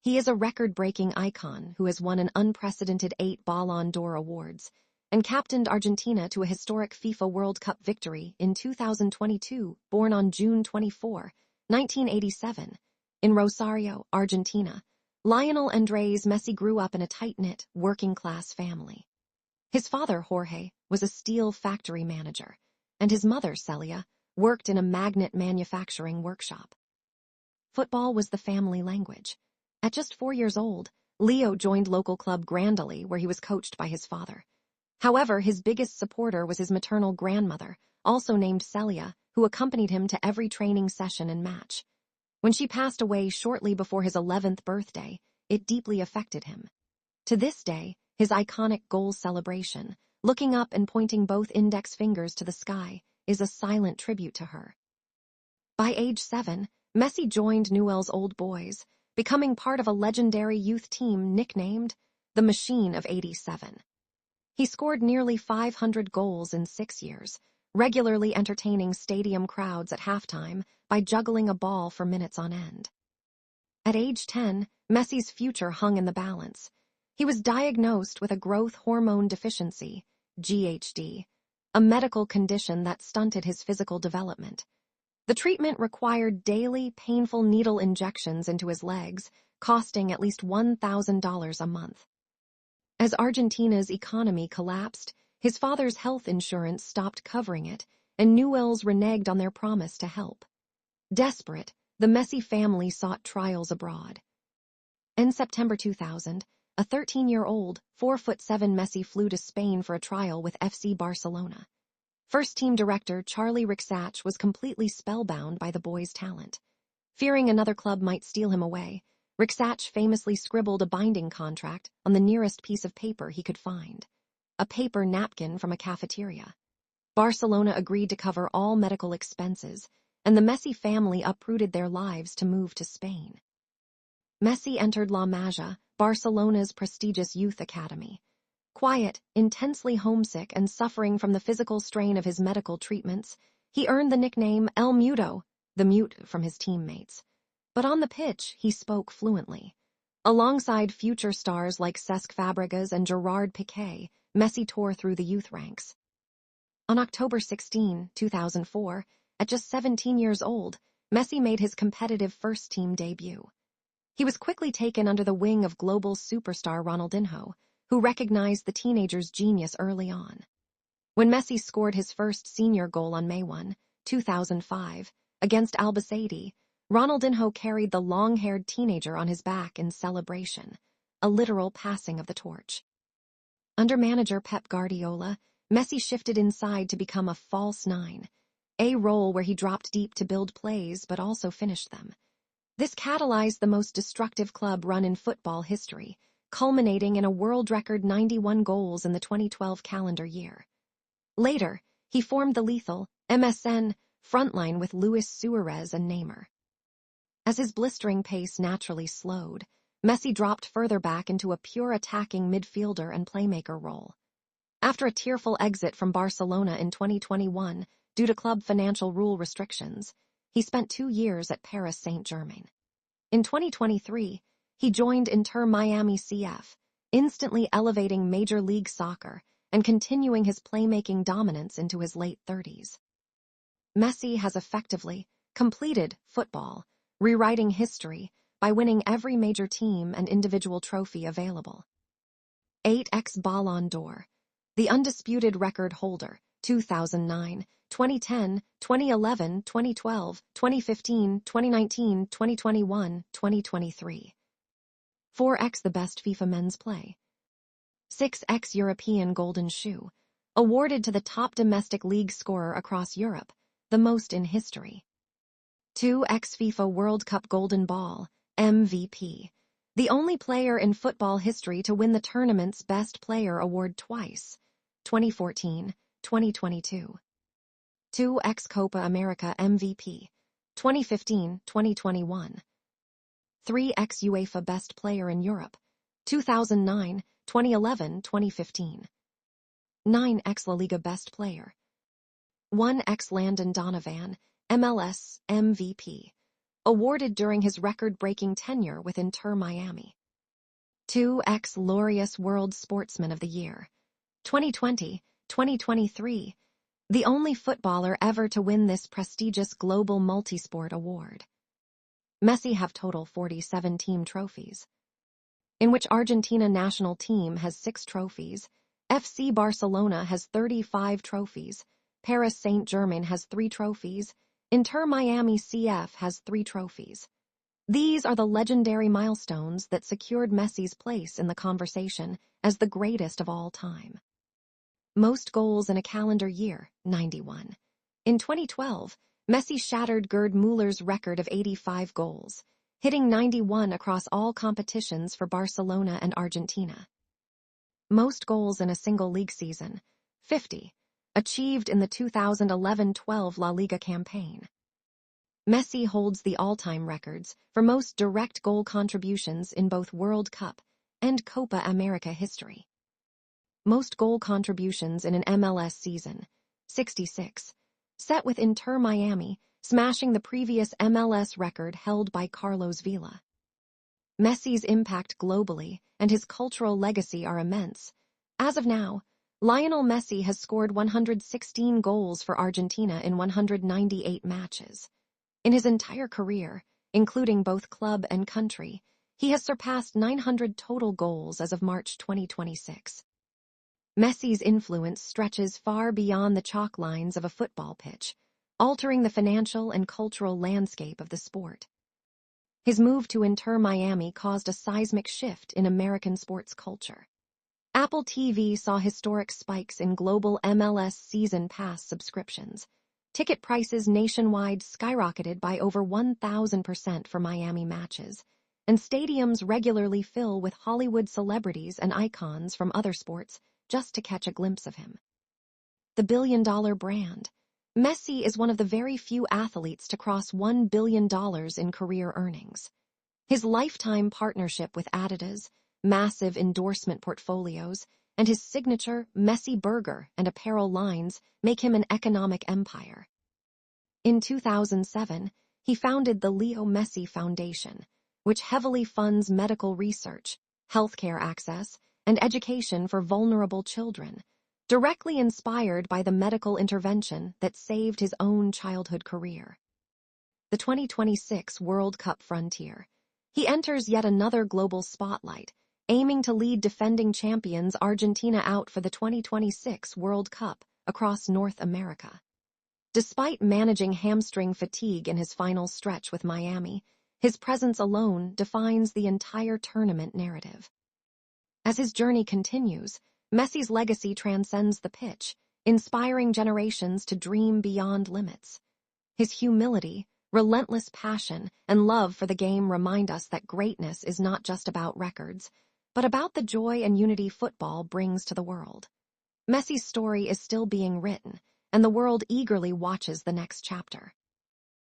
He is a record-breaking icon who has won an unprecedented 8 Ballon d'Or awards and captained Argentina to a historic FIFA World Cup victory in 2022, born on June 24, 1987, in Rosario, Argentina. Lionel Andrés Messi grew up in a tight-knit, working-class family. His father, Jorge, was a steel factory manager, and his mother, Celia, worked in a magnet manufacturing workshop. Football was the family language. At just 4 years old, Leo joined local club Grandoli, where he was coached by his father. However, his biggest supporter was his maternal grandmother, also named Celia, who accompanied him to every training session and match. When she passed away shortly before his 11th birthday, it deeply affected him. To this day, his iconic goal celebration, looking up and pointing both index fingers to the sky, is a silent tribute to her. By age 7, Messi joined Newell's Old Boys, becoming part of a legendary youth team nicknamed the Machine of '87. He scored nearly 500 goals in 6 years, regularly entertaining stadium crowds at halftime by juggling a ball for minutes on end. At age 10, Messi's future hung in the balance. He was diagnosed with a growth hormone deficiency, GHD, a medical condition that stunted his physical development. The treatment required daily, painful needle injections into his legs, costing at least $1,000 a month. As Argentina's economy collapsed, his father's health insurance stopped covering it, and Newell's reneged on their promise to help. Desperate, the Messi family sought trials abroad. In September 2000, a 13-year-old, 4'7" Messi flew to Spain for a trial with FC Barcelona. First-team director Charlie Rixach was completely spellbound by the boy's talent. Fearing another club might steal him away, Rixach famously scribbled a binding contract on the nearest piece of paper he could find, a paper napkin from a cafeteria. Barcelona agreed to cover all medical expenses, and the Messi family uprooted their lives to move to Spain. Messi entered La Masia, Barcelona's prestigious youth academy. Quiet, intensely homesick, and suffering from the physical strain of his medical treatments, he earned the nickname El Mudo, the mute, from his teammates. But on the pitch, he spoke fluently. Alongside future stars like Cesc Fabregas and Gerard Piqué, Messi tore through the youth ranks. On October 16, 2004, at just 17 years old, Messi made his competitive first-team debut. He was quickly taken under the wing of global superstar Ronaldinho, who recognized the teenager's genius early on. When Messi scored his first senior goal on May 1, 2005, against Albacete, Ronaldinho carried the long-haired teenager on his back in celebration, a literal passing of the torch. Under manager Pep Guardiola, Messi shifted inside to become a false nine, a role where he dropped deep to build plays but also finished them. This catalyzed the most destructive club run in football history, culminating in a world record 91 goals in the 2012 calendar year. Later, he formed the lethal MSN frontline with Luis Suarez and Neymar. As his blistering pace naturally slowed, Messi dropped further back into a pure attacking midfielder and playmaker role. After a tearful exit from Barcelona in 2021 due to club financial rule restrictions, he spent 2 years at Paris Saint-Germain. In 2023, he joined Inter Miami CF, instantly elevating Major League Soccer and continuing his playmaking dominance into his late 30s. Messi has effectively completed football, rewriting history by winning every major team and individual trophy available. 8x Ballon d'Or, the undisputed record holder, 2009, 2010, 2011, 2012, 2015, 2019, 2021, 2023. 4x the best FIFA men's play. 6x European Golden Shoe, awarded to the top domestic league scorer across Europe, the most in history. 2x FIFA World Cup Golden Ball, MVP, the only player in football history to win the tournament's Best Player award twice, 2014, 2022. 2x Copa America MVP, 2015, 2021. 3x UEFA Best Player in Europe, 2009, 2011, 2015. 9x La Liga Best Player. 1x Landon Donovan, MLS MVP, awarded during his record-breaking tenure with Inter Miami. 2. Ex-Laureus World Sportsman of the Year. 2020, 2023. The only footballer ever to win this prestigious global multisport award. Messi have total 47 team trophies, in which Argentina national team has 6 trophies, FC Barcelona has 35 trophies, Paris Saint-Germain has 3 trophies, Inter Miami CF has 3 trophies. These are the legendary milestones that secured Messi's place in the conversation as the greatest of all time. Most goals in a calendar year, 91. In 2012, Messi shattered Gerd Muller's record of 85 goals, hitting 91 across all competitions for Barcelona and Argentina. Most goals in a single league season, 50, achieved in the 2011-12 La Liga campaign. Messi holds the all-time records for most direct goal contributions in both World Cup and Copa America history. Most goal contributions in an MLS season, 66, set with Inter Miami, smashing the previous MLS record held by Carlos Vela. Messi's impact globally and his cultural legacy are immense. As of now, Lionel Messi has scored 116 goals for Argentina in 198 matches. In his entire career, including both club and country, he has surpassed 900 total goals as of March 2026. Messi's influence stretches far beyond the chalk lines of a football pitch, altering the financial and cultural landscape of the sport. His move to Inter Miami caused a seismic shift in American sports culture. Apple TV saw historic spikes in global MLS season pass subscriptions. Ticket prices nationwide skyrocketed by over 1,000% for Miami matches, and stadiums regularly fill with Hollywood celebrities and icons from other sports just to catch a glimpse of him. The billion-dollar brand. Messi is one of the very few athletes to cross $1 billion in career earnings. His lifetime partnership with Adidas, massive endorsement portfolios, and his signature Messi burger and apparel lines make him an economic empire. In 2007, he founded the Leo Messi Foundation, which heavily funds medical research, healthcare access, and education for vulnerable children, directly inspired by the medical intervention that saved his own childhood career. The 2026 World Cup frontier. He enters yet another global spotlight, aiming to lead defending champions Argentina out for the 2026 World Cup across North America. Despite managing hamstring fatigue in his final stretch with Miami, his presence alone defines the entire tournament narrative. As his journey continues, Messi's legacy transcends the pitch, inspiring generations to dream beyond limits. His humility, relentless passion, and love for the game remind us that greatness is not just about records, but about the joy and unity football brings to the world. Messi's story is still being written, and the world eagerly watches the next chapter.